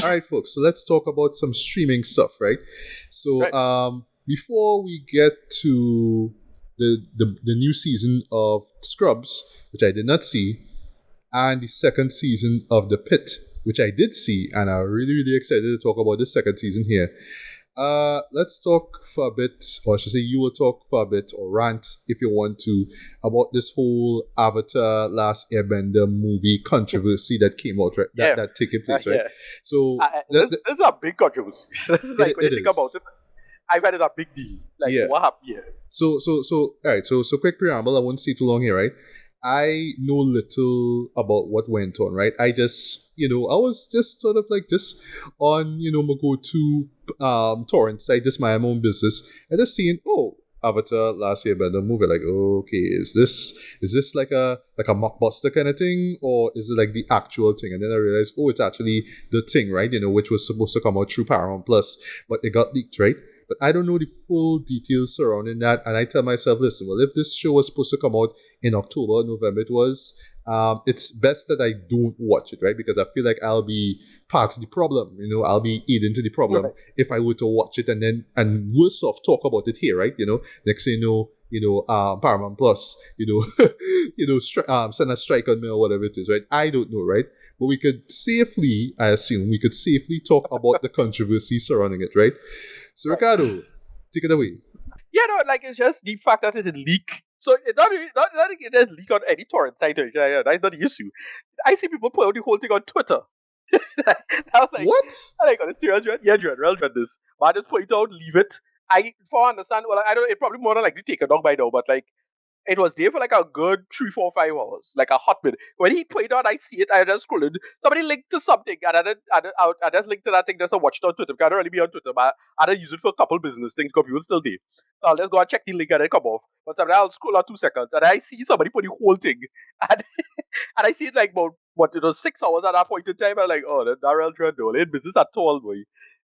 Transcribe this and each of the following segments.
All right, folks. So let's talk about some streaming stuff, right? So Right. before we get to the new season of Scrubs, which I did not see, and the second season of The Pitt, which I did see, and I'm really, really excited to talk about the second season here. Let's talk for a bit, or I should say, you will talk for a bit, or rant if you want to, about this whole Avatar Last Airbender movie controversy that came out, right? Yeah. That taking place, right? Yeah. So This is a big controversy. This is like when you it think about is, it, I find it a big deal. Like yeah. what happened here? All right. So quick preamble. I won't stay too long here, right? I know little about what went on, right? I just, I was just sort of like just on, my go-to torrent site, just my own business, and just seeing, oh, Avatar Last Airbender movie. Like, okay, is this like a mockbuster kind of thing, or is it like the actual thing? And then I realized, oh, it's actually the thing, right? Which was supposed to come out through Paramount Plus, but it got leaked, right? But I don't know the full details surrounding that. And I tell myself, listen, well, if this show was supposed to come out in October, November, it was, it's best that I don't watch it, right? Because I feel like I'll be part of the problem. I'll be eating to the problem Right. if I were to watch it and worse off, talk about it here, right? Next thing you know, Paramount Plus, send a strike on me or whatever it is, right? I don't know, right? But I assume we could safely talk about the controversy surrounding it, right? So, Right. Ricardo, take it away. Yeah, no, like it's just the fact that it leak. So it's not really, not like it does leak on any torrent site. That's not the issue. I see people put out the whole thing on Twitter. I was like, What? I like, it's 300. Yeah, General dread this. But I just point out, leave it. For understand, well, I don't. It probably more than likely take a dog by now, but like it was there for like a good 3, 4, 5 hours, like a hot minute. When he played on, I see it. I just scrolled. Somebody linked to something, and I just linked to that thing just to watch it on Twitter. Because I don't really be on Twitter, but I don't use it for a couple business things because people still do. So I'll just go and check the link and then come off. But sometimes I'll scroll on 2 seconds, and I see somebody put the whole thing, and and I see it like about what it was 6 hours at that point in time. I'm like, oh, that real trend, though. Ain't business at all, boy.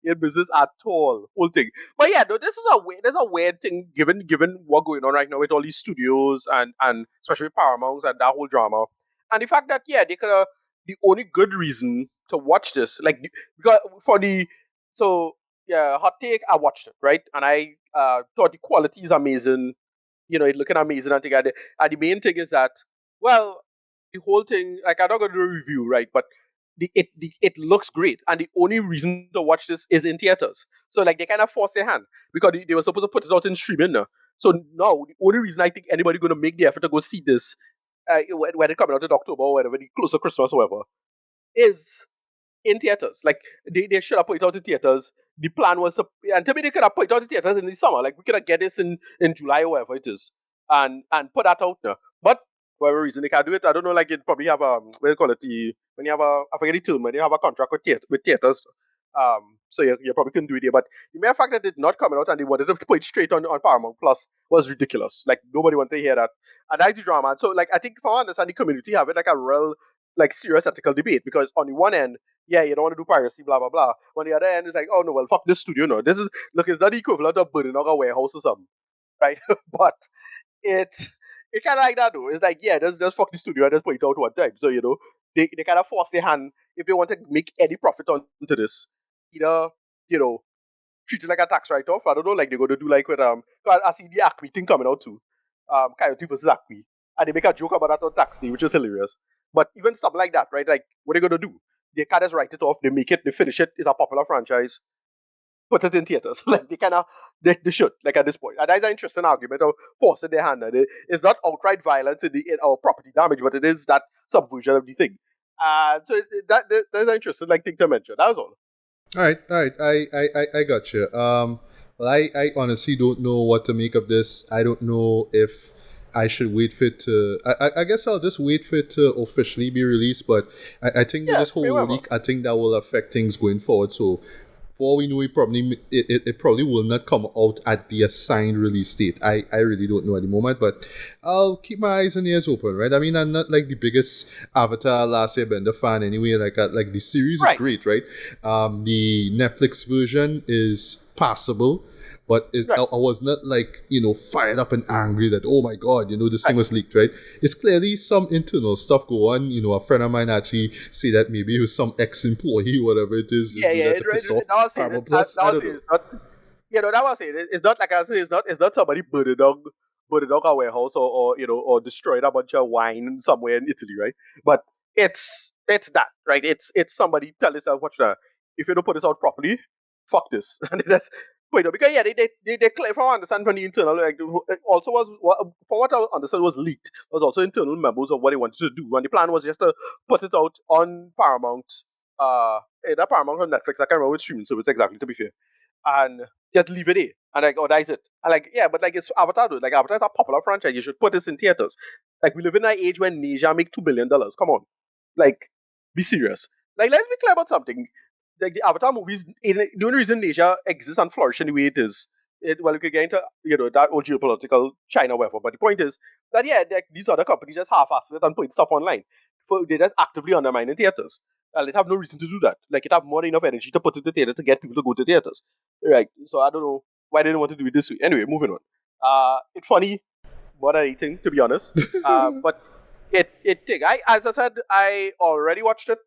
Ain't business at all. Whole thing. But yeah, no, this is a weird thing given what going on right now with all these studios and especially Paramount and that whole drama. And the fact that yeah, they could the only good reason to watch this, like because for the so yeah, hot take, I watched it, right? And I thought the quality is amazing. It looking amazing and thing. And the main thing is that, well, the whole thing, like I'm not gonna do a review, right? But it looks great, and the only reason to watch this is in theaters. So like they kind of force their hand because they were supposed to put it out in streaming now. So now the only reason I think anybody gonna make the effort to go see this when it coming out in October or whatever, the close to Christmas or whatever, is in theaters. Like they should have put it out in theaters. The plan was to, and to me they could have put it out in theaters in the summer. Like we could have get this in July or whatever it is, and put that out now. But for whatever reason they can't do it. I don't know. Like it probably have what do you call it? When you have I forget the term, when you have a contract with theaters. So you probably couldn't do it here. But the mere fact that it did not come out and they wanted to put it straight on Paramount Plus was ridiculous. Like nobody wanted to hear that. And that's the drama. And so like I think for I understand the community have it like a real like serious ethical debate because on the one end, yeah, you don't want to do piracy, blah blah blah. On the other end, it's like, oh no, well, fuck this studio, no. This is look, it's not the equivalent of burning out a warehouse or something, right? But it's kind of like that though. It's like, yeah, just fuck the studio and just put it out one time. So they kind of force their hand if they want to make any profit onto this, either you know treat it like a tax write off. I don't know, like they're going to do like with 'cause I see the Acme thing coming out too, Coyote versus Acme, and they make a joke about that on tax day, which is hilarious. But even something like that, right? Like, what are they going to do? They kind of write it off. They make it. They finish it. It's a popular franchise. Put it in theaters. Like they kind of they should like at this point. And that's an interesting argument of forcing their hand. And it's not outright violence in our property damage, but it is that subversion of the thing. So that's an interesting like thing to mention. That was all. All right. I got you. Well, I honestly don't know what to make of this. I don't know if I should wait for it to. I guess I'll just wait for it to officially be released. But I think with Yeah, this whole whatever. leak, I think that will affect things going forward. So for all we know, it probably will not come out at the assigned release date. I really don't know at the moment, but I'll keep my eyes and ears open, right? I mean, I'm not like the biggest Avatar Last Airbender fan anyway. Like the series is Right. great, right? The Netflix version is passable. But Right. I was not like, fired up and angry that, oh my God, this thing Right. was leaked, right? It's clearly some internal stuff go on. A friend of mine actually say that maybe it was some ex-employee, whatever it is, Yeah, just do yeah. that to piss off That was it. Paramount That Plus. I was don't it. know. It's not. That was it. It's not like I say. It's not somebody burning down a warehouse or destroying a bunch of wine somewhere in Italy, right? But it's that, right? It's somebody tell yourself, watch that. If you don't put this out properly, fuck this. And that's because yeah, they clear from what I understand from the internal, like it also from what I understand was leaked, was also internal memos of what they wanted to do, and the plan was just to put it out on Paramount, either Paramount or Netflix. I can't remember which streaming service exactly, to be fair, and just leave it there. And like, oh, that's it. And like, yeah, but like it's Avatar, dude. Like Avatar is a popular franchise. You should put this in theaters. Like we live in an age when Asia make $2 billion. Come on, like, be serious. Like, let's be clear about something. Like the Avatar movies, the only reason Asia exists and flourishes in the way it is, well, we could get into that whole geopolitical China whatever. But the point is that yeah, like, these other companies just half-ass it and put stuff online. They just actively undermining theaters. It have no reason to do that. Like it have more than enough energy to put it to theater to get people to go to theaters. Right. So I don't know why they didn't want to do it this way. Anyway, moving on. It's funny more than anything, to be honest. But it did. I as I said, I already watched it.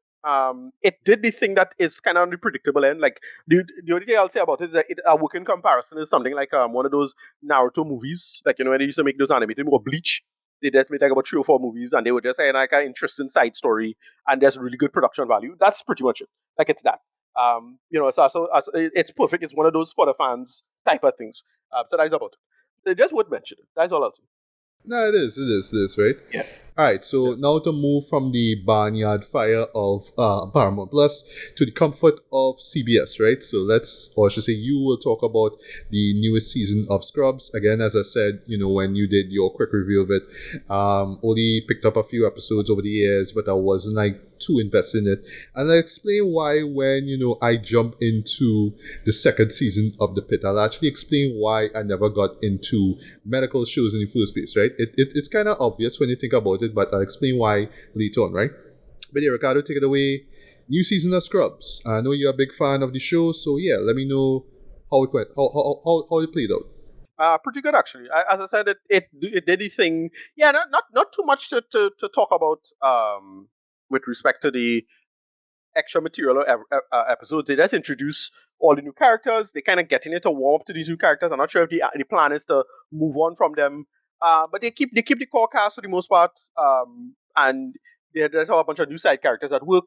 It did the thing that is kind of on the predictable end. Like the only thing I'll say about it is that a working comparison is something like one of those Naruto movies, like when they used to make those animated or Bleach. They just made like about 3 or 4 movies, and they would just say like an interesting side story, and there's really good production value. That's pretty much it. Like it's that. So it's perfect. It's one of those for the fans type of things. So that's about it. They just would mention it. That's all I'll say. No, it is, right? Yeah. Alright, Yeah. so now to move from the barnyard fire of Paramount Plus to the comfort of CBS, right? So or I should say, you will talk about the newest season of Scrubs. Again, as I said, when you did your quick review of it, only picked up a few episodes over the years, but I wasn't like too invested in it. And I'll explain why when, I jump into the second season of The Pitt. I'll actually explain why I never got into medical shows in the first place, right? It's kind of obvious when you think about it, but I'll explain why later on, right? But yeah, Ricardo, take it away. New season of Scrubs. I know you're a big fan of the show, so yeah, let me know how it went, how it played out. Pretty good actually. As I said, it did the thing. Yeah, not too much to talk about with respect to the extra material or episodes. They just introduce all the new characters. They kind of getting it to warm up to these new characters. I'm not sure if the plan is to move on from them, but they keep the core cast for the most part. And there's a bunch of new side characters at work,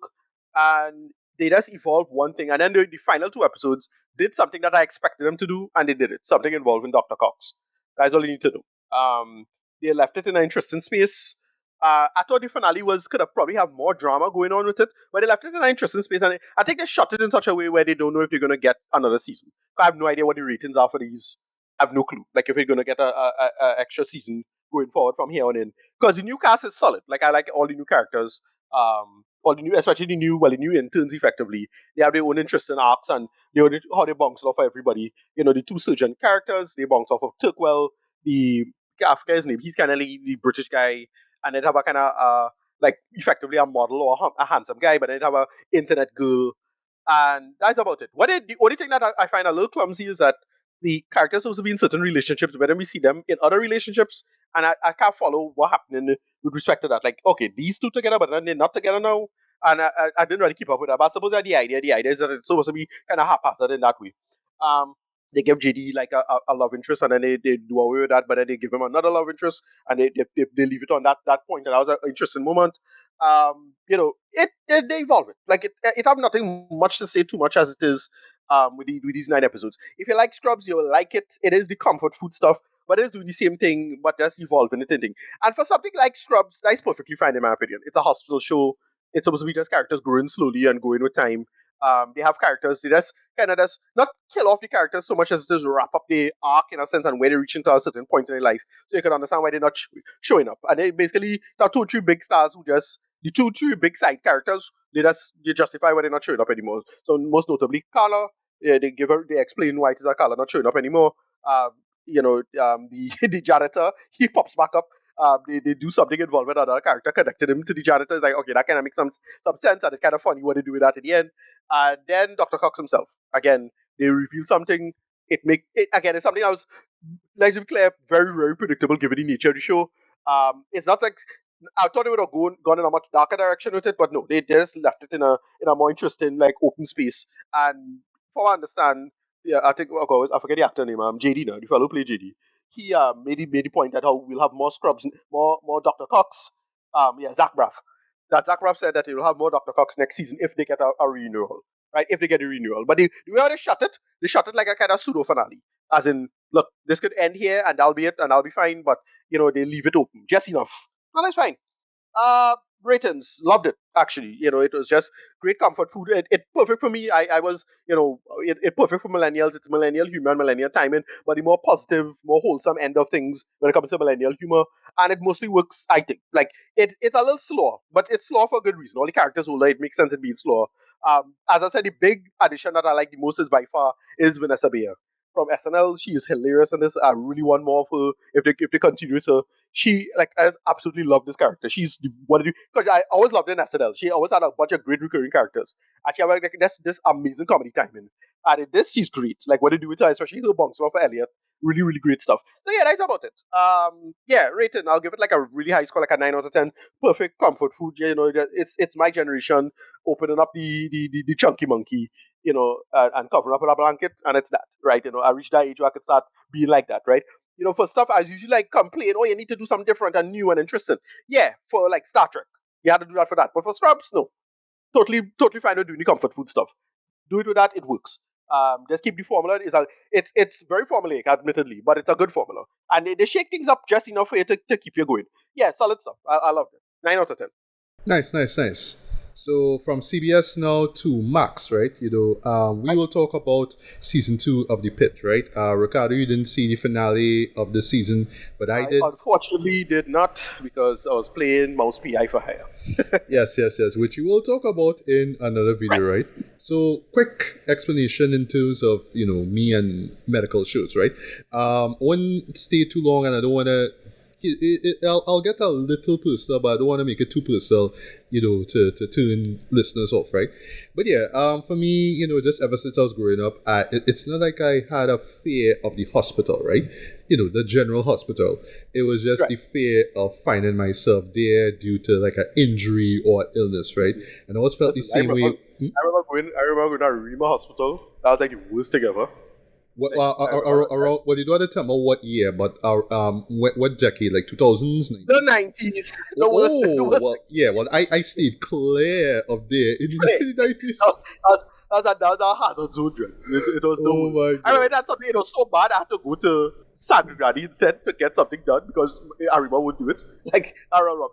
and they just evolve one thing. And then the final 2 episodes did something that I expected them to do, and they did it. Something involving Dr. Cox. That's all you need to know. They left it in an interesting space. I thought the finale could have probably have more drama going on with it, but they left it in an interesting space, and I think they shot it in such a way where they don't know if they're going to get another season. I have no idea what the ratings are for these. I have no clue. Like if we're going to get a extra season going forward from here on in, because the new cast is solid. Like I like all the new characters, all the new, especially the new interns. Effectively, they have their own interesting arcs, and how they bounce off of everybody. The two surgeon characters, they bounce off of Turkwell, the I forget his name. He's kind of like the British guy, and then have a kind of like effectively a model or a handsome guy, but then have a internet girl, and that's about it. The only thing that I find a little clumsy is that the characters supposed to be in certain relationships, but then we see them in other relationships, and I can't follow what happened with respect to that. Like, okay, these two together, but then they're not together now, and I didn't really keep up with that. But I suppose that the idea is that it's supposed to be kind of haphazard in that way. Um, they give JD like a love interest, and then they do away with that, but then they give him another love interest, and they leave it on that point, and that was an interesting moment. They evolve it. Like it have nothing much to say too much as it is with these 9 episodes. If you like Scrubs, you'll like it. It is the comfort food stuff, but it's doing the same thing, but just evolving it and thing. And for something like Scrubs, that is perfectly fine in my opinion. It's a hospital show. It's supposed to be just characters growing slowly and going with time. They have characters. They just kind of just not kill off the characters so much as just wrap up the arc in a sense and where they reach into a certain point in their life, so you can understand why they're not showing up. And they basically the 2 or 3 big stars who just the 2 or 3 big side characters they justify why they're not showing up anymore. So most notably Carla, yeah, they explain why it is a Carla not showing up anymore. The the janitor he pops back up. They do something involving another character connected him to the janitor. It's like, okay, that kind of makes some sense, and it's kind of funny what they do with that at the end. And then Dr. Cox himself, again, they reveal something. Again, it's something I was, like to be clear, very, very predictable given the nature of the show. It's not like I thought they would have gone in a much darker direction with it, but no, they just left it in a more interesting, like, open space. And from what I understand, yeah, I think, oh God, I forget the actor name, JD now, the fellow who played JD. He made the point that how we'll have more scrubs, more Dr. Cox. Yeah, Zach Braff. That Zach Braff said that he will have more Dr. Cox next season if they get a renewal, right? If they get a renewal, but the way how they shut it like a kind of pseudo finale, as in, look, this could end here and that'll be it and I'll be fine, but they leave it open just enough. And that's fine. Uh, Ratings, loved it. Actually, it was just great comfort food. It perfect for me. I was, it perfect for millennials. It's millennial humor and millennial timing, but the more positive, more wholesome end of things when it comes to millennial humor, and it mostly works. I think, like, it's a little slower, but it's slower for a good reason. All the characters older, it makes sense in being slower. As I said, the big addition that I like the most is by far is Vanessa Bayer from SNL. She is hilarious in this. I really want more of her if they continue to. She, like, I just absolutely love this character. She's one of the, because I always loved her in SNL. She always had a bunch of great recurring characters. And she had, like, this amazing comedy timing. And in this, she's great. Like, what they do with her, especially her bouncing off of Elliot, really, really great stuff. So yeah, that's about it. Yeah, rating, I'll give it like a really high score, like a 9 out of 10. Perfect comfort food. It's my generation opening up the chunky monkey, and covering up with a blanket, and it's that, right? I reached that age where I could start being like that, right? For stuff I usually like complain, oh, you need to do something different and new and interesting. Yeah, for like Star Trek, you had to do that for that. But for Scrubs, no, totally fine with doing the comfort food stuff. Do it with that, it works. Just keep the formula. It's very formulaic, admittedly, but it's a good formula, and they shake things up just enough for you to keep you going. Yeah, solid stuff. I loved it. 9 out of 10. Nice, nice, nice. So from CBS now to Max, right? We will talk about season 2 of the Pitt, right? Ricardo, you didn't see the finale of the season, but I did. Unfortunately, did not, because I was playing Mouse PI for hire. Yes, which you will talk about in another video, right? So, quick explanation in terms of me and medical shows, right? I wouldn't stay too long, and I don't want to. I'll get a little personal, but I don't want to make it too personal, to turn listeners off, right? But yeah, for me, just ever since I was growing up, it's not like I had a fear of the hospital, right? The general hospital. It was just the fear of finding myself there due to like an injury or illness, right? And I always felt the same way. I remember going to Rima Hospital. That was like the worst thing ever. What you don't want to tell me what year, but what decade, like 2000s? The 90s. The worst. Well, yeah, well, I stayed clear of there in the 90s. That was a hazard zone. It was the worst. My God. I remember that something, it was so bad, I had to go to San Grady instead to get something done because Arima would do it. Like,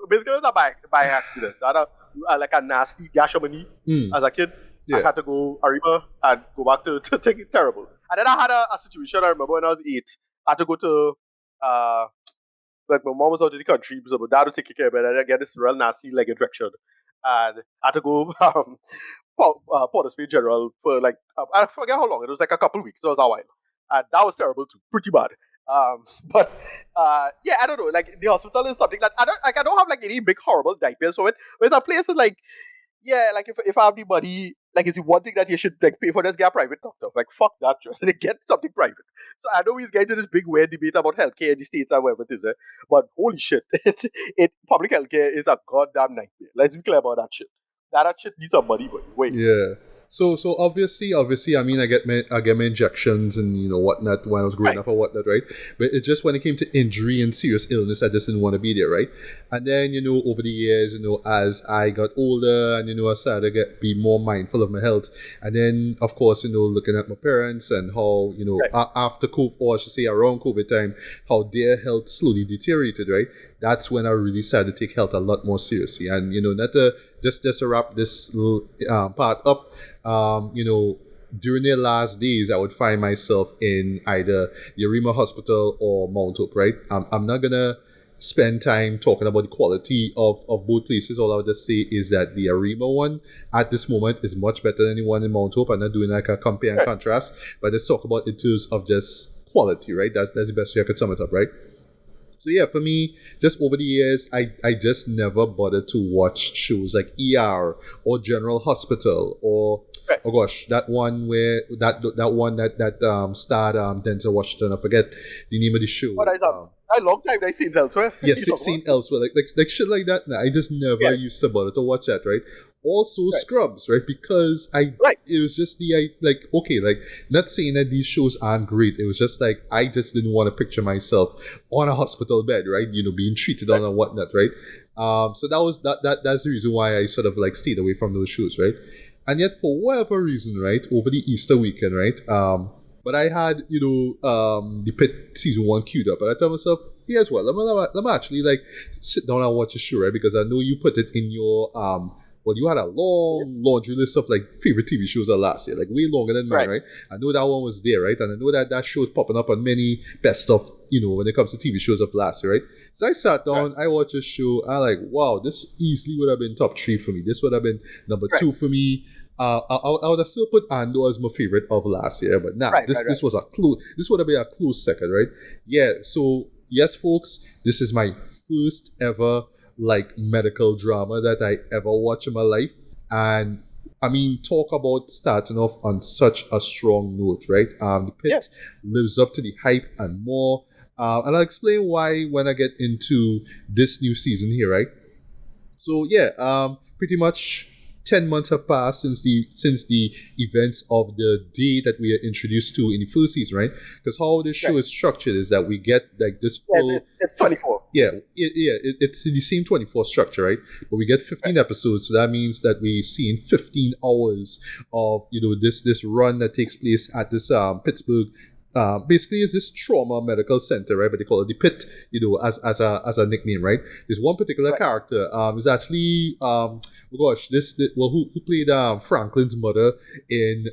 basically, it was by accident. I had like a nasty gash on my knee as a kid. Yeah. I had to go Arima and go back to take it terrible. And then I had a situation, I remember when I was 8, I had to go to, like, my mom was out in the country, so my dad would take care of it, and I get this real nasty leg infection. And I had to go Port of Spain General for like, I forget how long, it was like a couple weeks, so it was a while. And that was terrible too, pretty bad. But yeah, I don't know, like, the hospital is something that, I don't have like any big horrible diapers for it, but it's a place that, like, yeah, like, if I have the money, like, it's the one thing that you should, like, pay for, just get a private doctor. Like, fuck that, just get something private. So I know he's getting to this big weird debate about healthcare in the States and wherever it is, but holy shit, public healthcare is a goddamn nightmare. Let's be clear about that shit. That shit needs some money, but wait. Yeah. So obviously, I mean, I get my injections and whatnot when I was growing up or whatnot, right? But it's just when it came to injury and serious illness, I just didn't want to be there, right? And then over the years, as I got older and I started to be more mindful of my health, and then of course, looking at my parents and how after COVID, or I should say around COVID time, how their health slowly deteriorated, right? That's when I really started to take health a lot more seriously. And not to just to wrap this little part up. During their last days, I would find myself in either the Arima Hospital or Mount Hope, right? I'm not going to spend time talking about the quality of both places. All I would just say is that the Arima one at this moment is much better than the one in Mount Hope. I'm not doing like a compare and contrast, but let's talk about in terms of just quality, right? That's the best way I could sum it up, right? So yeah, for me, just over the years, I just never bothered to watch shows like ER or General Hospital or Right. oh gosh, that one where that one that starred Denzel Washington. I forget the name of the But show. I long time I seen elsewhere. Yeah, You know what? seen elsewhere, like shit like that. Nah, I just never Yeah. used to bother to watch that, right? Also Right. Scrubs, right? Because Right. it was just like okay, like not saying that these shows aren't great. It was just like I just didn't want to picture myself on a hospital bed, right? You know, being treated on and whatnot, right? So that was that's the reason why I sort of like stayed away from those shows, right? And yet for whatever reason, right, over the Easter weekend, right? But I had, the Pitt season 1 queued up, and I tell myself, here's what, let me actually like sit down and watch a show, right? Because I know you put it in your well, you had a long laundry list of like favorite TV shows of last year, like way longer than mine, Right. right? I know that one was there, right? And I know that show's popping up on many best stuff, when it comes to TV shows of last year, right? So I sat down, I watched a show, I like, wow, this easily would have been top 3 for me. This would have been number Right. 2 for me. I would have still put Andor as my favorite of last year, but nah, Right, this right, this was a clue. This would have been a close second, right? Yeah. So yes, folks, this is my first ever like medical drama that I ever watched in my life, and I mean, talk about starting off on such a strong note, right? The Pit lives up to the hype and more. And I'll explain why when I get into this new season here, right? So yeah, pretty much 10 months have passed since the events of the day that we are introduced to in the first season, right? Because how the show is structured is that we get like this full. It's 24. It's the same 24 structure, right? But we get 15 episodes, so that means that we see in 15 hours of this run that takes place at this Pittsburgh. Basically, is this trauma medical center, right? But they call it the Pit, as a nickname, right? There's one particular character. Is actually who played Franklin's mother in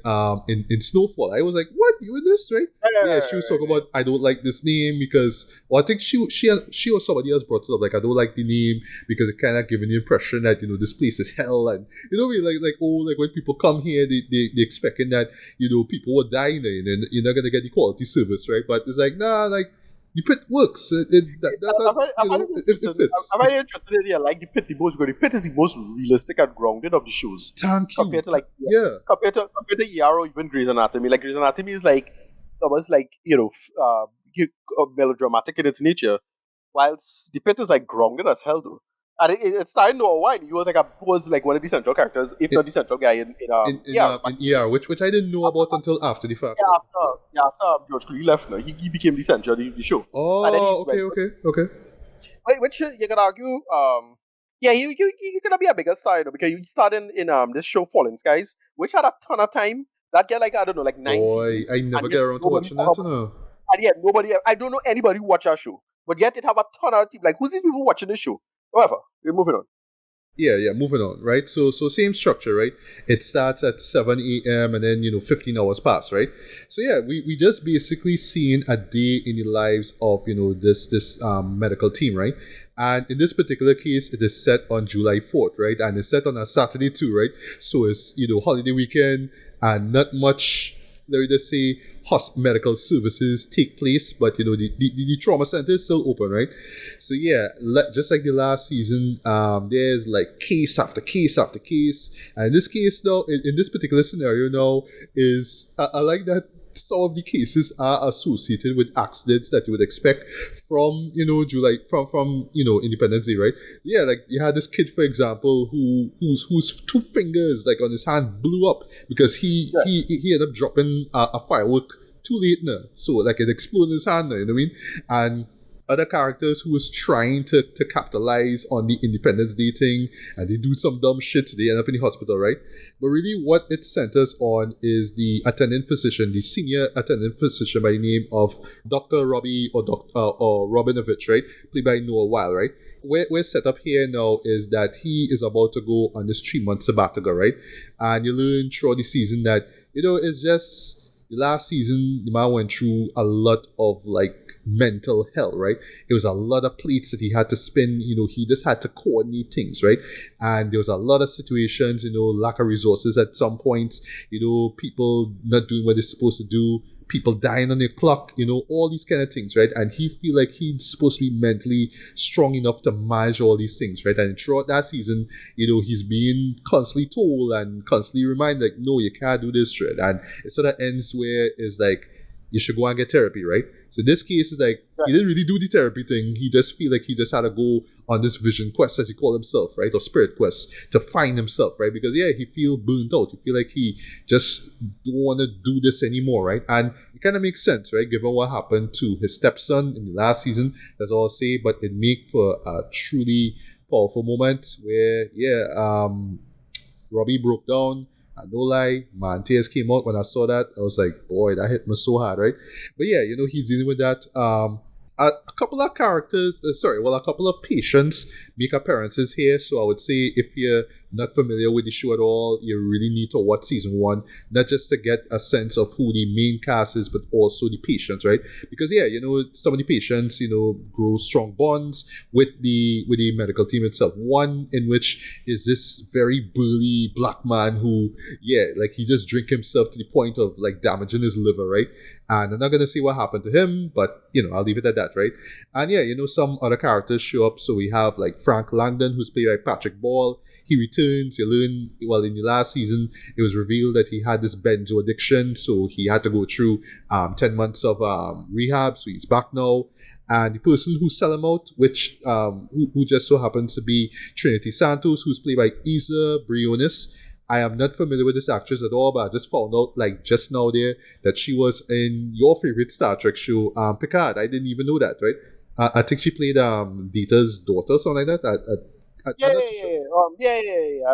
Snowfall. I was like, what, you in this, right? Yeah, she was talking about I don't like this name because, well, I think she or somebody else brought it up, like I don't like the name because it kind of giving the impression that this place is hell, and like when people come here they expecting that people will die in there and you're not gonna get the quality service, right? But it's like, nah, like the Pit works. It fits. I'm very interested in like the Pit the most because the Pit is the most realistic and grounded of the shows. Thank you. Compared to compared to ER or even Grey's Anatomy. Like Grey's Anatomy is like almost like melodramatic in its nature, whilst the Pit is like grounded as hell though. And it's starting to unwind. He was like one of the central characters, if not the central guy in ER, which I didn't know about until after the fact. After George Clooney left, he became the center of the show. Oh, okay. Which you can argue, you're gonna be a bigger star, because you started in this show Fallen Skies, which had a ton of time. That get like I don't know, like 9 seasons. I never get around to watching that. And yet nobody, I don't know anybody who watch our show, but yet it have a ton of like who's these people watching this show? However, we're moving on. Yeah, moving on, right? So same structure, right? It starts at 7 a.m. and then 15 hours pass, right? So yeah, we just basically seeing a day in the lives of this medical team, right? And in this particular case, it is set on July 4th, right? And it's set on a Saturday too, right? So it's holiday weekend and not much, let me just say, medical services take place, but the trauma center is still open, right? So yeah, just like the last season, there's like case after case after case, and in this case now, in this particular scenario now, is I like that some of the cases are associated with accidents that you would expect from July from Independence Day, right? Yeah, like you had this kid, for example, whose 2 fingers like on his hand blew up because he ended up dropping a firework too late now, so like it exploded in his hand now, you know what I mean? And other characters who was trying to capitalize on the Independence Day thing, and they do some dumb shit, they end up in the hospital, right? But really what it centers on is the attending physician, the senior attending physician by the name of Dr. Robbie or Robinovich, right? Played by Noah Weil, right? We're set up here now is that he is about to go on this 3-month sabbatical, right? And you learn throughout the season that, it's just the last season, the man went through a lot of like mental hell, right? It was a lot of plates that he had to spin, he just had to coordinate things, right? And there was a lot of situations, lack of resources at some points, people not doing what they're supposed to do, people dying on their clock, all these kind of things, right? And he feel like he's supposed to be mentally strong enough to manage all these things, right? And throughout that season, he's being constantly told and constantly reminded, like, no, you can't do this, right? And it sort of ends where it's like, you should go and get therapy, right? So this case is like, he didn't really do the therapy thing. He just feel like he just had to go on this vision quest, as he called himself, right? Or spirit quest to find himself, right? Because, he feel burnt out. He feel like he just don't want to do this anymore, right? And it kind of makes sense, right? Given what happened to his stepson in the last season, that's all I'll say. But it make for a truly powerful moment where, Robbie broke down. And no lie, man, tears came out when I saw that. I was like, boy, that hit me so hard, right? But he's dealing with that. A couple of characters, a couple of patients make appearances here. So I would say if you're not familiar with the show at all, you really need to watch season 1, not just to get a sense of who the main cast is, but also the patients, right? Because some of the patients, grow strong bonds with the medical team itself. One in which is this very burly black man who, like he just drink himself to the point of like damaging his liver, right? And I'm not going to say what happened to him, but, I'll leave it at that, right? And, some other characters show up. So we have, like, Frank Langdon, who's played by Patrick Ball. He returns. You learn, well, in the last season, it was revealed that he had this benzo addiction. So he had to go through 10 months of rehab. So he's back now. And the person who sell him out, which who just so happens to be Trinity Santos, who's played by Isa Briones. I am not familiar with this actress at all, but I just found out, like, just now there that she was in your favorite Star Trek show, Picard. I didn't even know that, right? I think she played Data's daughter, something like that. I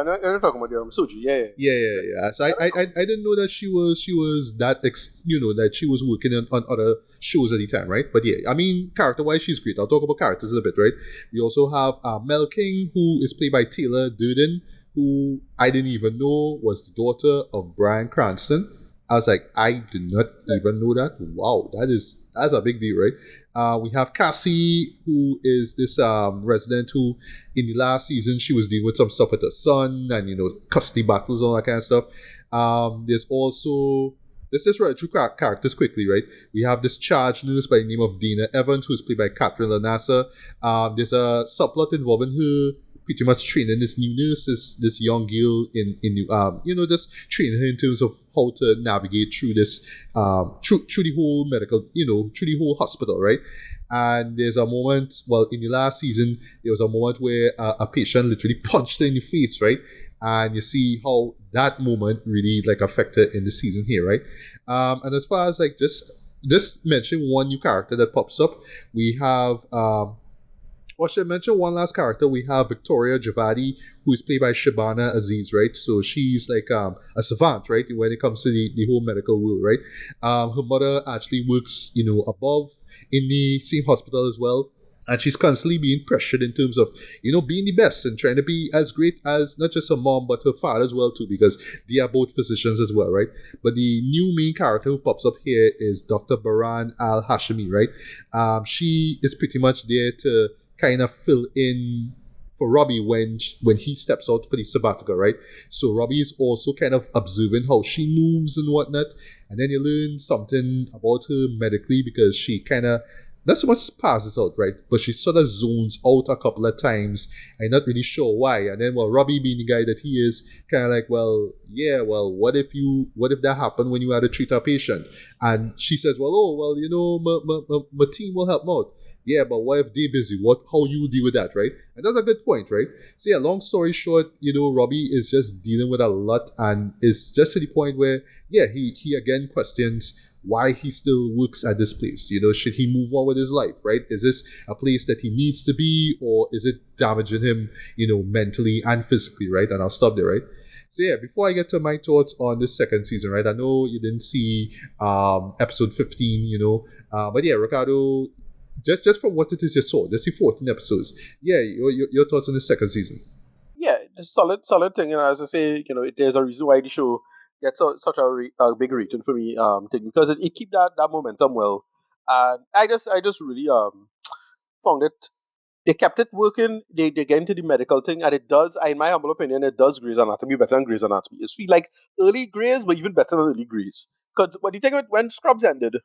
know you're talking about Suji. Yeah. So I didn't know that she was that that she was working on other shows at the time, right? But I mean, character wise, she's great. I'll talk about characters in a bit, right? We also have Mel King, who is played by Taylor Durden, who I didn't even know was the daughter of Bryan Cranston. I was like, I did not even know that. Wow, that's a big deal, right? We have Cassie, who is this resident who, in the last season, she was dealing with some stuff with her son and, custody battles and all that kind of stuff. There's also, let's just run through characters quickly, right? We have this charge nurse by the name of Dana Evans, who's played by Catherine Lanassa. There's a subplot involving her pretty much training this new nurse, this young girl just training her in terms of how to navigate through this, through the whole medical, through the whole hospital, right? And there's a moment, well, in the last season, there was a moment where a patient literally punched her in the face, right? And you see how that moment really like affected in the season here, right? And as far as like just mention one new character that pops up, we have should I mention one last character? We have Victoria Javadi, who is played by Shabana Aziz, right? So she's like a savant, right? When it comes to the whole medical world, right? Her mother actually works, above in the same hospital as well. And she's constantly being pressured in terms of, being the best and trying to be as great as not just her mom, but her father as well, too, because they are both physicians as well, right? But the new main character who pops up here is Dr. Baran Al-Hashimi, right? She is pretty much there to kind of fill in for Robbie when he steps out for the sabbatical, right? So Robbie is also kind of observing how she moves and whatnot, and then you learn something about her medically because she kind of not so much passes out, right? But she sort of zones out a couple of times and not really sure why. And then, Robbie being the guy that he is, kind of like, what if that happened when you had to treat a patient? And she says, my team will help out. Yeah, but what if they're busy? How you deal with that, right? And that's a good point, right? So long story short, Robbie is just dealing with a lot and is just to the point where, he again questions why he still works at this place. Should he move on with his life, right? Is this a place that he needs to be, or is it damaging him, mentally and physically, right? And I'll stop there, right? So before I get to my thoughts on this second season, right? I know you didn't see episode 15, but Ricardo, just from what it is you saw, just the 14 episodes. Your thoughts on the second season? Yeah, it's solid thing. As I say, there's a reason why the show gets such a big rating for me. Thing because it keep that momentum well, and I just really found it. They kept it working. They get into the medical thing, and it does. In my humble opinion, it does Grey's Anatomy better than Grey's Anatomy. It's feel like early Grey's, but even better than early Grey's. Because what the thing with when Scrubs ended,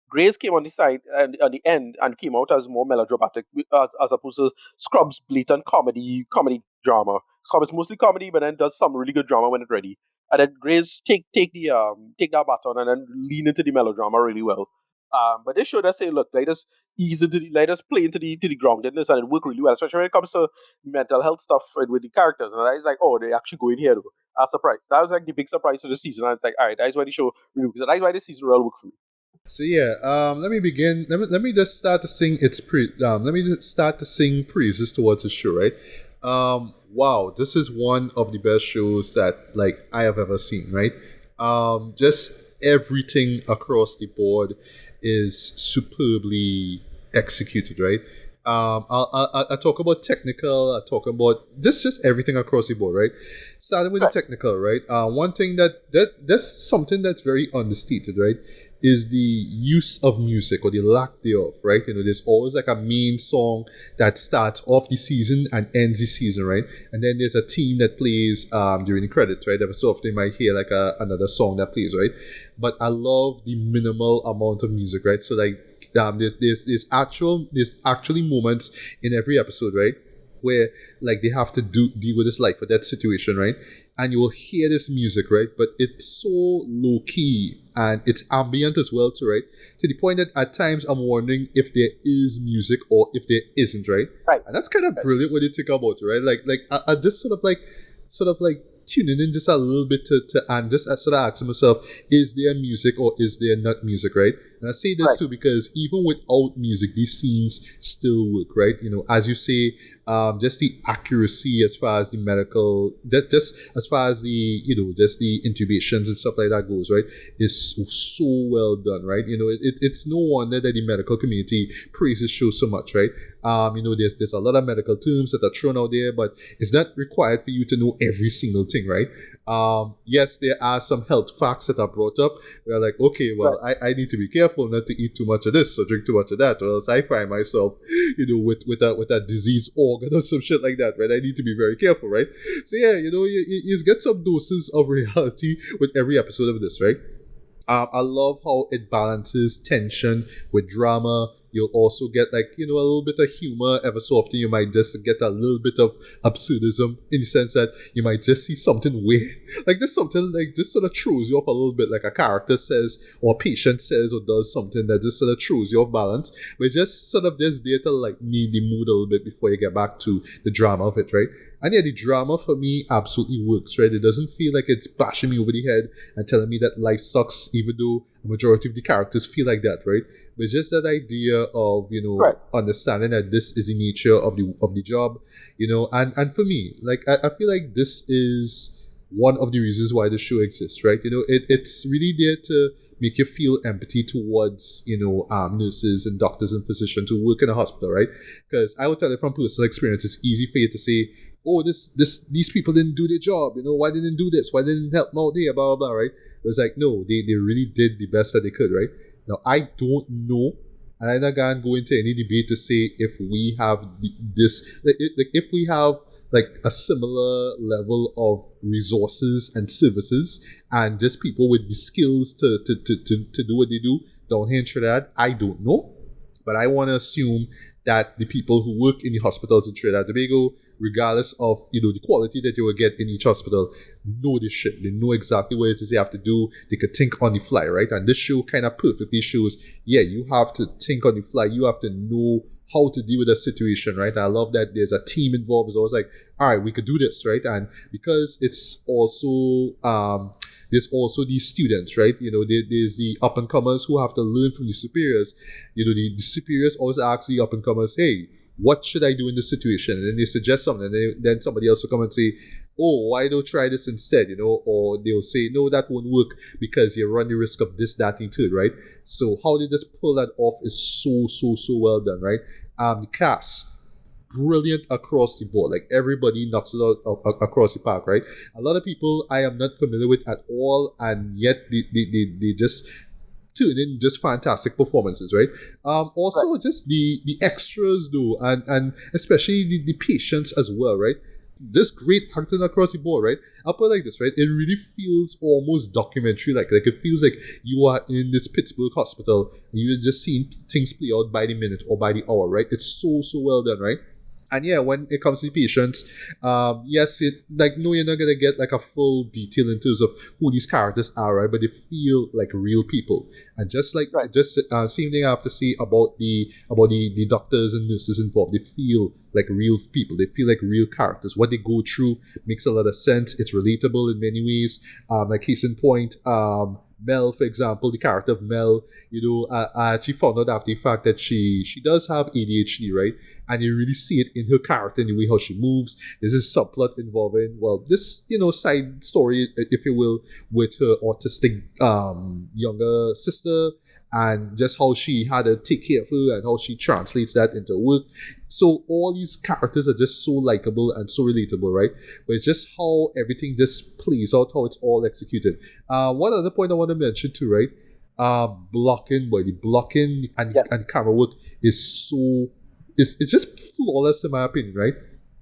Grace came on the side and at the end and came out as more melodramatic as opposed to Scrubs blatant comedy drama. Scrubs is mostly comedy, but then does some really good drama when it's ready. And then Grace take that baton and then lean into the melodrama really well. But this show does say, look, let us ease into let us play into the groundedness and it worked really well, especially when it comes to mental health stuff with the characters. And I was like, oh, they actually go in here though. I was surprised. That was like the big surprise of the season. I was like, all right, that's why the show really works. And that's why this season really worked for me. So yeah, let me begin. Let me just start to sing let me just start to sing praises towards the show, right? Wow, this is one of the best shows that like I have ever seen, right? Just everything across the board is superbly executed, right? I'll talk about technical. I'll talk about just everything across the board, right? Starting with the Right. technical, right? One thing that's something that's very understated, right? Is the use of music or the lack thereof, right? You know, there's always like a main song that starts off the season and ends the season, right? And then there's a team that plays during the credits, right? Every so often you might hear like another song that plays, right? But I love the minimal amount of music, right? So like there's actually moments in every episode, right? Where like they have to deal with this life or that situation, right? And you will hear this music, right? But it's so low key and it's ambient as well, too, right? To the point that at times I'm wondering if there is music or if there isn't, right? Right. And that's kind of brilliant when you think about it, right? Like I just sort of like tuning in just a little bit to and just sort of asking myself, is there music or is there not music, right? And I say this Right. too because even without music, these scenes still work, right? You know, as you say, just the accuracy as far as the medical, that just as far as the just the intubations and stuff like that goes, right, is so well done, right? You know, it's no wonder that the medical community praises show so much, right? There's a lot of medical terms that are thrown out there, but it's not required for you to know every single thing, right? Yes, there are some health facts that are brought up. We're like, okay, well, I need to be careful not to eat too much of this or drink too much of that, or else I find myself, with a disease organ or some shit like that, right? I need to be very careful, right? So yeah, you get some doses of reality with every episode of this, right? I love how it balances tension with drama. You'll also get like a little bit of humor. Ever so often, you might just get a little bit of absurdism in the sense that you might just see something weird, like just something like just sort of throws you off a little bit, like a character says or a patient says or does something that just sort of throws you off balance. But just sort of just there to like knead the mood a little bit before you get back to the drama of it, right? And yeah, the drama for me absolutely works, right? It doesn't feel like it's bashing me over the head and telling me that life sucks, even though a majority of the characters feel like that, right? But just that idea of Right. understanding that this is the nature of the job, and for me, like I feel like this is one of the reasons why the show exists, right? It's really there to make you feel empathy towards nurses and doctors and physicians who work in a hospital, right? Because I will tell you from personal experience, it's easy for you to say, oh, these people didn't do their job, why didn't do this, why didn't help them out there, blah blah blah, right? It was like, no, they really did the best that they could, right? Now I don't know, and I'm not gonna go into any debate to say if we have this, like if we have like a similar level of resources and services and just people with the skills to do what they do down here in Trinidad. I don't know, but I want to assume that the people who work in the hospitals in Trinidad and Tobago, regardless of the quality that you will get in each hospital, know this shit. They know exactly what it is they have to do. They could think on the fly, right? And this show kind of perfectly shows, yeah, you have to think on the fly. You have to know how to deal with a situation, right? And I love that there's a team involved. It's always like, all right, we could do this, right? And because it's also there's also these students, right? There's the up and comers who have to learn from the superiors. The superiors always ask the up and comers, hey, what should I do in this situation? And then they suggest something, and then somebody else will come and say, oh, why don't try this instead? Or they'll say, no, that won't work because you run the risk of this, that, and third, right? So how they just pull that off is so well done, right? The cast, brilliant across the board. Like everybody knocks it out across the park, right? A lot of people I am not familiar with at all, and yet they just turn in just fantastic performances, right? Also just the extras though, and especially the patients as well, right? just great acting across the board, right? I'll put it like this, right? It really feels almost documentary, like it feels like you are in this Pittsburgh hospital and you're just seeing things play out by the minute or by the hour, right? It's so well done, right? And yeah, when it comes to patients, yes, it like no, you're not gonna get like a full detail in terms of who these characters are, right? But they feel like real people, and just like Right. just same thing I have to say about the doctors and nurses involved. They feel like real people. They feel like real characters. What they go through makes a lot of sense. It's relatable in many ways. Like case in point, Mel, for example, the character of Mel, I actually found out after the fact that she does have ADHD, right? And you really see it in her character, in the way how she moves. There's this subplot involving, well, this, side story, if you will, with her autistic younger sister, and just how she had to take care of her and how she translates that into work. So all these characters are just so likable and so relatable, right? But it's just how everything just plays out, how it's all executed. One other point I want to mention too, right? Blocking, boy, the blocking and, Yes. and camera work is so it's just flawless in my opinion, right?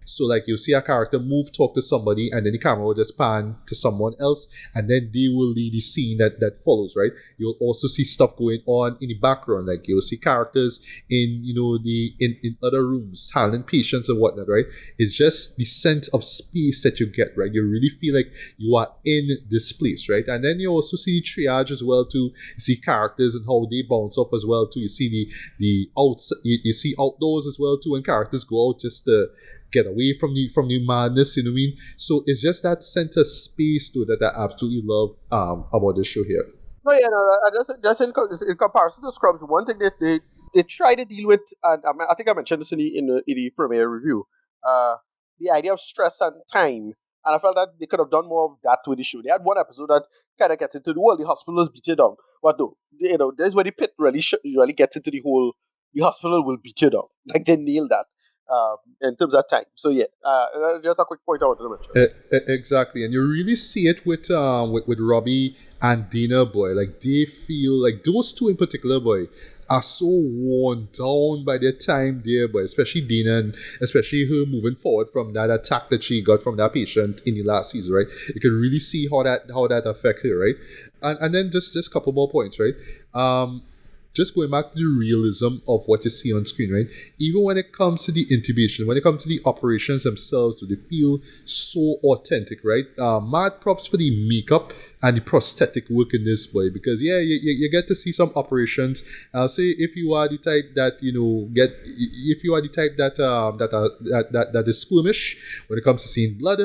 So like you see a character move, talk to somebody, and then the camera will just pan to someone else, and then they will lead the scene that follows, right? You'll also see stuff going on in the background, like you'll see characters in in other rooms handling patients and whatnot, right? It's just the sense of space that you get, right? You really feel like you are in this place, right? And then you also see triage as well too. You see characters and how they bounce off as well too. You see the outs, you see outdoors as well too, when characters go out just to get away from the madness, you know what I mean? So it's just that center space too that I absolutely love about this show here. No, yeah, no, just in comparison to Scrubs, one thing that they try to deal with, and I think I mentioned this in the premiere review, uh, the idea of stress and time, and I felt that they could have done more of that with the show. They had one episode that kind of gets into the world, the hospital is beat you down. But no, this is where the Pit really gets into the hospital will beat you down. Like they nailed that in terms of time. So yeah, just a quick point I wanted to mention. Exactly, and you really see it with Robbie and Dina, boy. Like they feel like those two in particular, boy, are so worn down by their time there, boy. Especially Dina, and especially her moving forward from that attack that she got from that patient in the last season, right? You can really see how that affect her, right? And then just a couple more points, right? Just going back to the realism of what you see on screen, right? Even when it comes to the intubation, when it comes to the operations themselves, do they feel so authentic, right? Mad props for the makeup and the prosthetic work in this way, because yeah, you get to see some operations. Say if you are the type that if you are the type that is squeamish when it comes to seeing blood.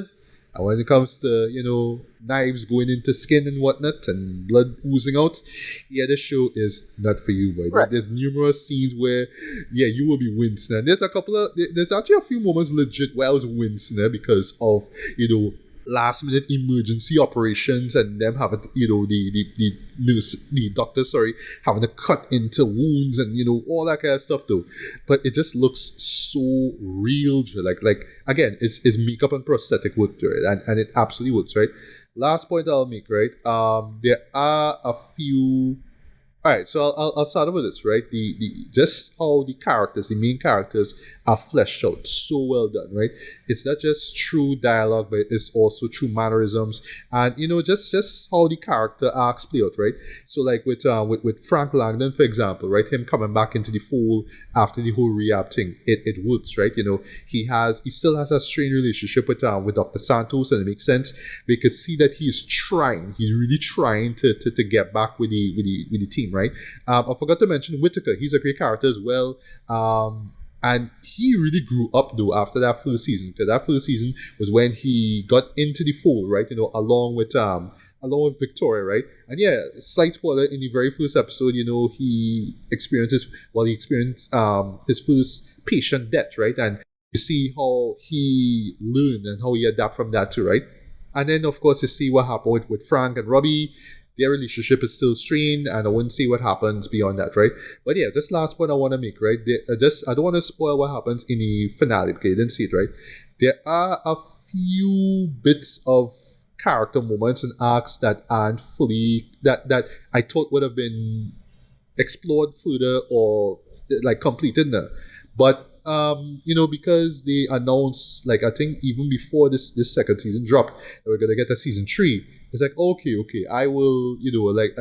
And when it comes to, knives going into skin and whatnot and blood oozing out, yeah, this show is not for you, boy. Right. There's numerous scenes where, yeah, you will be wincing. And there's actually a few moments legit where I was wincing there because of, last minute emergency operations and them having to, the nurse, the doctor, sorry, having to cut into wounds and, all that kind of stuff though. But it just looks so real, like again, it's makeup and prosthetic work to it, and it absolutely works, right? Last point I'll make, right? There are a few. All right, so I'll start with this, right? The just how the main characters are fleshed out so well done, right? It's not just true dialogue, but it's also true mannerisms, and just how the character arcs play out, right? So like with Frank Langdon, for example, right? Him coming back into the fold after the whole rehab thing, it works, right? He still has a strained relationship with Dr. Santos, and it makes sense. We could see that he's really trying to get back with the team, right? I forgot to mention Whitaker. He's a great character as well. And he really grew up though after that first season, because that first season was when he got into the fold, right? Along with Victoria, right? And yeah, slight spoiler, in the very first episode, he experienced his first patient death, right? And you see how he learned and how he adapted from that too, right? And then of course you see what happened with Frank and Robbie. Their relationship is still strained, and I wouldn't see what happens beyond that, right? But yeah, just last point I want to make, right? I don't want to spoil what happens in the finale because you didn't see it, right? There are a few bits of character moments and arcs that aren't fully that I thought would have been explored further or like completed now. But because they announced, like, I think even before this second season dropped, that we're gonna get a season 3. It's like, okay, I will, like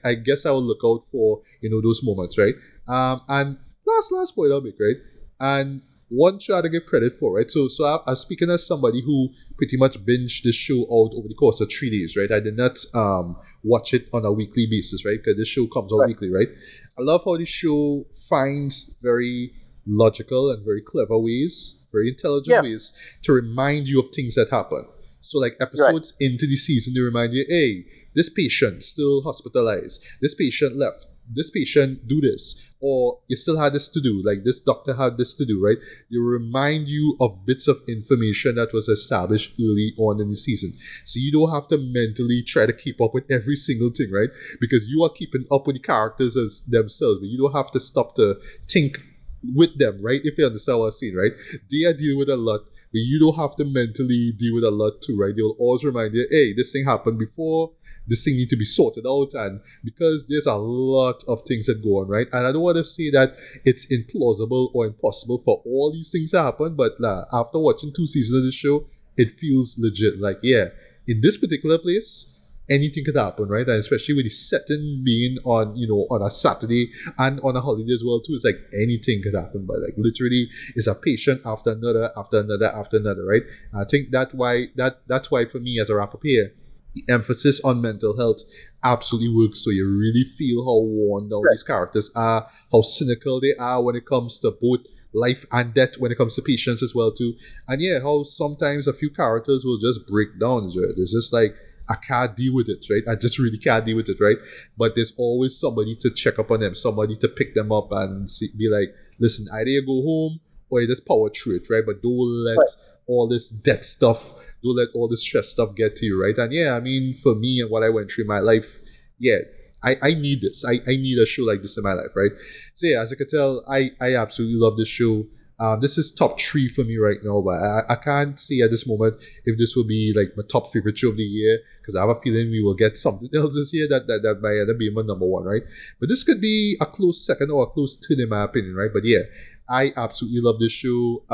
I guess I will look out for, those moments, right? And last point I'll make, right? And one show I to give credit for, right? So I'm speaking as somebody who pretty much binged this show out over the course of 3 days, right? I did not watch it on a weekly basis, right? Because this show comes out weekly, right? I love how this show finds very logical and very clever ways, very intelligent ways to remind you of things that happen. So, like, episodes into the season, they remind you, hey, this patient still hospitalized. This patient left. This patient do this. Or you still had this to do. Like, this doctor had this to do, right? They remind you of bits of information that was established early on in the season. So you don't have to mentally try to keep up with every single thing, right? Because you are keeping up with the characters as themselves, but you don't have to stop to think with them, right? If you understand what I'm saying, right? They are dealing with a lot, but you don't have to mentally deal with a lot too, right? They will always remind you, hey, this thing happened before, this thing need to be sorted out, and because there's a lot of things that go on, right? And I don't want to say that it's implausible or impossible for all these things to happen, but after watching 2 seasons of the show, it feels legit. Like, yeah, in this particular place, anything could happen, right? And especially with the setting being on, on a Saturday and on a holiday as well too, it's like anything could happen. But like literally, it's a patient after another, right? I think that's why for me as a rapper here, the emphasis on mental health absolutely works. So you really feel how worn down these characters are, how cynical they are when it comes to both life and death, when it comes to patients as well too. And yeah, how sometimes a few characters will just break down. It's just like, I can't deal with it, right? I just really can't deal with it, right? But there's always somebody to check up on them, somebody to pick them up and be like, listen, either you go home or you just power through it, right? But don't let all this death stuff, don't let all this stress stuff get to you, right? And yeah, I mean, for me and what I went through in my life, yeah, I need this. I need a show like this in my life, right? So yeah, as you can tell, I absolutely love this show. This is top 3 for me right now, but I can't say at this moment if this will be like my top favorite show of the year, because I have a feeling we will get something else this year that might end up being my number 1, right? But this could be a close second or a close third in my opinion, right? But yeah, I absolutely love this show.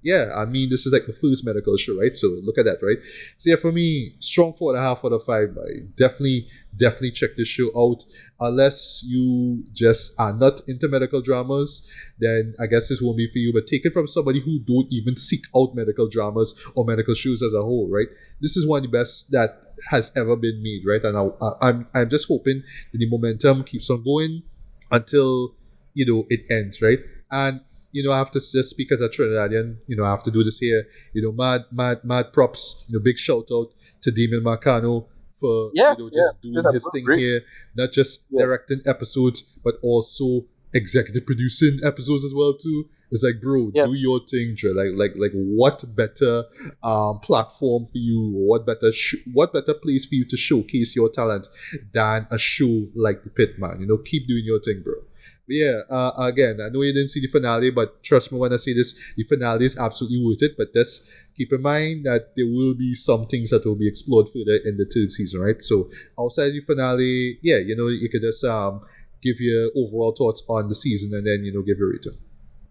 Yeah, I mean, this is like the first medical show, right? So look at that, right? So yeah, for me, strong 4.5 out of 5. Definitely check this show out. Unless you just are not into medical dramas, then I guess this won't be for you. But take it from somebody who don't even seek out medical dramas or medical shows as a whole, right? This is one of the best that has ever been made, right? And I'm just hoping that the momentum keeps on going until it ends, right? And I have to just speak as a Trinidadian. I have to do this here. Mad props. Big shout out to Damien Marcano for just doing his thing here, not just directing episodes, but also executive producing episodes as well too. It's like, bro, do your thing, Dre. Like what better platform for you, or what better place for you to showcase your talent than a show like The Pitt, man? Keep doing your thing, bro. But yeah, again, I know you didn't see the finale, but trust me when I say this, the finale is absolutely worth it. But just keep in mind that there will be some things that will be explored further in the 3rd season, right? So outside the finale, yeah, you could just give your overall thoughts on the season and then give your rating.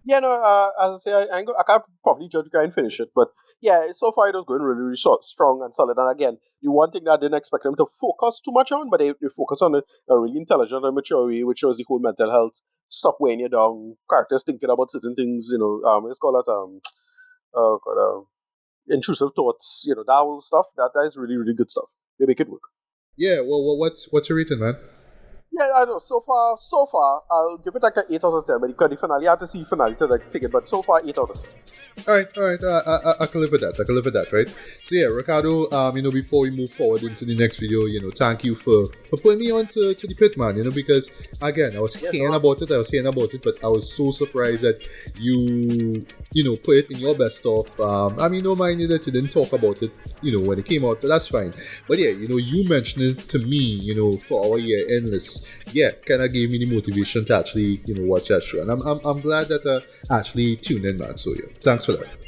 Yeah, no, as I say, I can't probably judge you and finish it, but yeah, so far it was going really, really strong and solid. And again, the one thing that I didn't expect them to focus too much on, but they focus on a really intelligent and mature way, which was the whole mental health, stop weighing you down, characters thinking about certain things, it's called that, intrusive thoughts, that whole stuff. That is really, really good stuff. They make it work. Yeah, well, what's your rating, man? Yeah, I know. So far, I'll give it like an 8 out of 10. But the finale, I have to see finale to take it. But so far, 8 out of 10. All right. I can live with that. Right. So yeah, Ricardo. Before we move forward into the next video, thank you for putting me on to the Pitt, man. Because again, I was hearing about it, but I was so surprised that you put it in your best stuff. Don't mind that you didn't talk about it, when it came out, but that's fine. But yeah, you mentioned it to me, for our year endless. Yeah, kind of gave me the motivation to actually, watch that show, and I'm glad that I actually tuned in, man. So yeah, thanks for that.